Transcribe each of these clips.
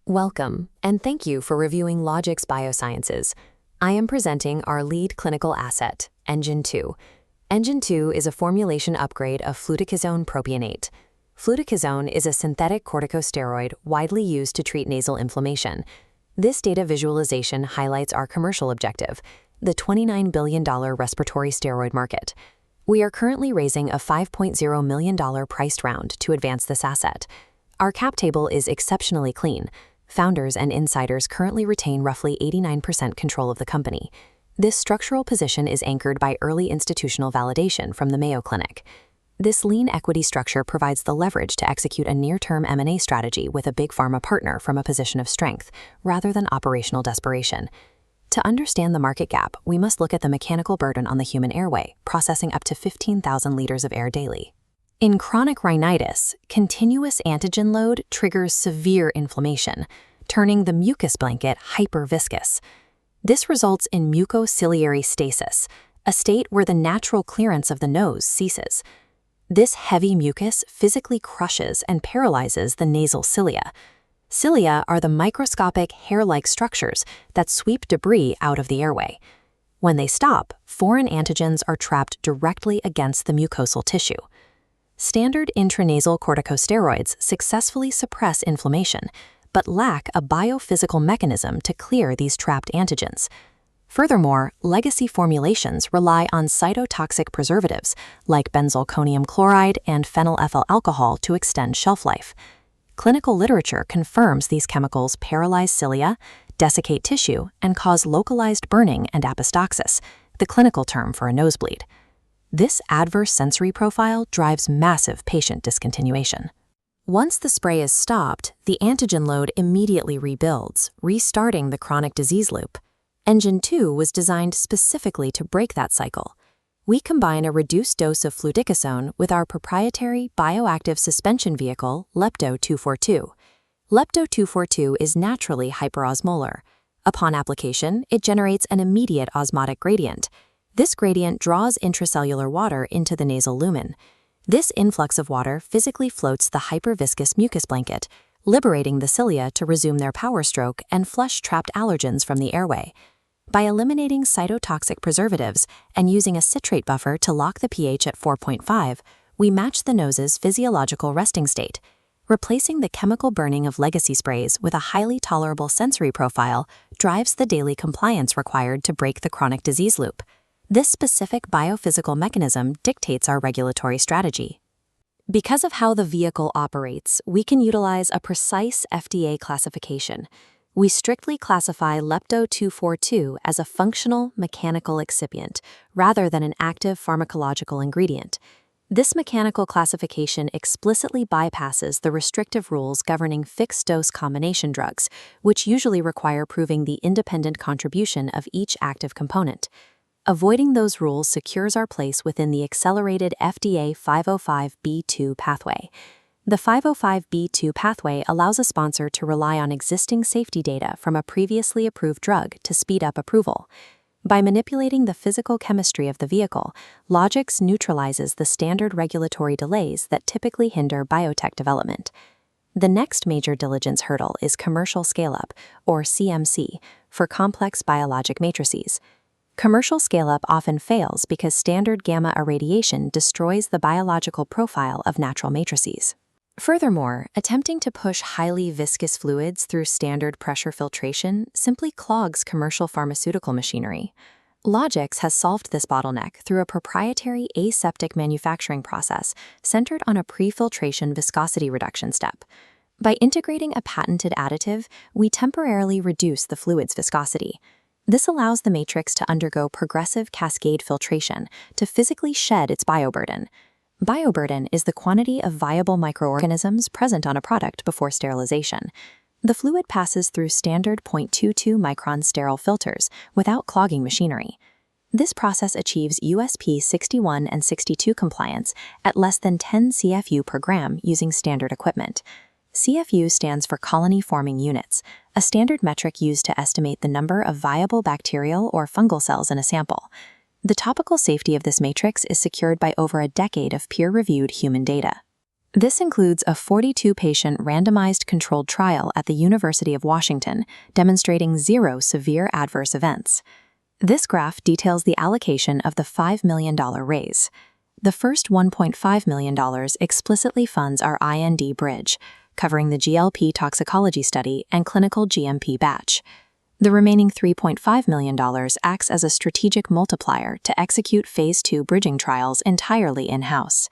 Welcome, and thank you for reviewing Logix Biosciences. I am presenting our lead clinical asset, Engine 2. Engine 2 is a formulation upgrade of fluticasone propionate. Fluticasone is a synthetic corticosteroid widely used to treat nasal inflammation. This data visualization highlights our commercial objective, the $29 billion respiratory steroid market. We are currently raising a $5.0 million priced round to advance this asset. Our cap table is exceptionally clean. Founders and insiders currently retain roughly 89% control of the company. This structural position is anchored by early institutional validation from the Mayo Clinic. This lean equity structure provides the leverage to execute a near-term M&A strategy with a big pharma partner from a position of strength, rather than operational desperation. To understand the market gap, we must look at the mechanical burden on the human airway, processing up to 15,000 liters of air daily. In chronic rhinitis, continuous antigen load triggers severe inflammation, turning the mucus blanket hyperviscous. This results in mucociliary stasis, a state where the natural clearance of the nose ceases. This heavy mucus physically crushes and paralyzes the nasal cilia. Cilia are the microscopic hair-like structures that sweep debris out of the airway. When they stop, foreign antigens are trapped directly against the mucosal tissue. Standard intranasal corticosteroids successfully suppress inflammation, but lack a biophysical mechanism to clear these trapped antigens. Furthermore, legacy formulations rely on cytotoxic preservatives like benzalkonium chloride and phenylethyl alcohol to extend shelf life. Clinical literature confirms these chemicals paralyze cilia, desiccate tissue, and cause localized burning and apostoxis, the clinical term for a nosebleed. This adverse sensory profile drives massive patient discontinuation. Once the spray is stopped, the antigen load immediately rebuilds, restarting the chronic disease loop. Engine 2 was designed specifically to break that cycle. We combine a reduced dose of fluticasone with our proprietary bioactive suspension vehicle, Lepto-242. Lepto-242 is naturally hyperosmolar. Upon application, it generates an immediate osmotic gradient. This gradient draws intracellular water into the nasal lumen. This influx of water physically floats the hyperviscous mucus blanket, liberating the cilia to resume their power stroke and flush trapped allergens from the airway. By eliminating cytotoxic preservatives and using a citrate buffer to lock the pH at 4.5, we match the nose's physiological resting state. Replacing the chemical burning of legacy sprays with a highly tolerable sensory profile drives the daily compliance required to break the chronic disease loop. This specific biophysical mechanism dictates our regulatory strategy. Because of how the vehicle operates, we can utilize a precise FDA classification. We strictly classify Lepto-242 as a functional mechanical excipient, rather than an active pharmacological ingredient. This mechanical classification explicitly bypasses the restrictive rules governing fixed-dose combination drugs, which usually require proving the independent contribution of each active component. Avoiding those rules secures our place within the accelerated FDA 505(b)(2) pathway. The 505(b)(2) pathway allows a sponsor to rely on existing safety data from a previously approved drug to speed up approval. By manipulating the physical chemistry of the vehicle, Logix neutralizes the standard regulatory delays that typically hinder biotech development. The next major diligence hurdle is commercial scale-up, or CMC, for complex biologic matrices. Commercial scale-up often fails because standard gamma irradiation destroys the biological profile of natural matrices. Furthermore, attempting to push highly viscous fluids through standard pressure filtration simply clogs commercial pharmaceutical machinery. Logix has solved this bottleneck through a proprietary aseptic manufacturing process centered on a pre-filtration viscosity reduction step. By integrating a patented additive, we temporarily reduce the fluid's viscosity. This allows the matrix to undergo progressive cascade filtration to physically shed its bioburden. Bioburden is the quantity of viable microorganisms present on a product before sterilization. The fluid passes through standard 0.22 micron sterile filters without clogging machinery. This process achieves USP 61 and 62 compliance at less than 10 CFU per gram using standard equipment. CFU stands for colony-forming units, a standard metric used to estimate the number of viable bacterial or fungal cells in a sample. The topical safety of this matrix is secured by over a decade of peer-reviewed human data. This includes a 42-patient randomized controlled trial at the University of Washington, demonstrating 0 severe adverse events. This graph details the allocation of the $5 million raise. The first $1.5 million explicitly funds our IND bridge, covering the GLP toxicology study and clinical GMP batch. The remaining $3.5 million acts as a strategic multiplier to execute Phase 2 bridging trials entirely in-house.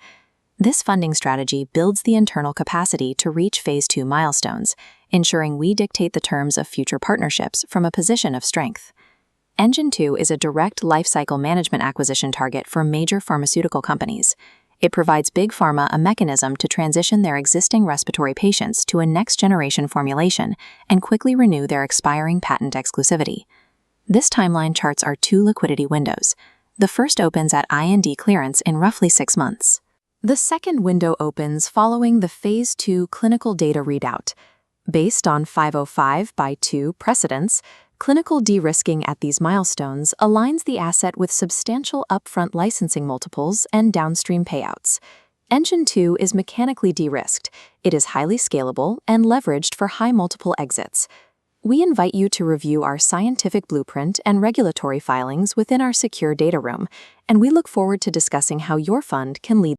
This funding strategy builds the internal capacity to reach Phase 2 milestones, ensuring we dictate the terms of future partnerships from a position of strength. Engine 2 is a direct lifecycle management acquisition target for major pharmaceutical companies. It provides Big Pharma a mechanism to transition their existing respiratory patients to a next-generation formulation and quickly renew their expiring patent exclusivity. This timeline charts our 2 liquidity windows. The first opens at IND clearance in roughly 6 months. The second window opens following the Phase 2 clinical data readout. Based on 505(2) precedents, clinical de-risking at these milestones aligns the asset with substantial upfront licensing multiples and downstream payouts. Engine 2 is mechanically de-risked. It is highly scalable and leveraged for high multiple exits. We invite you to review our scientific blueprint and regulatory filings within our secure data room, and we look forward to discussing how your fund can lead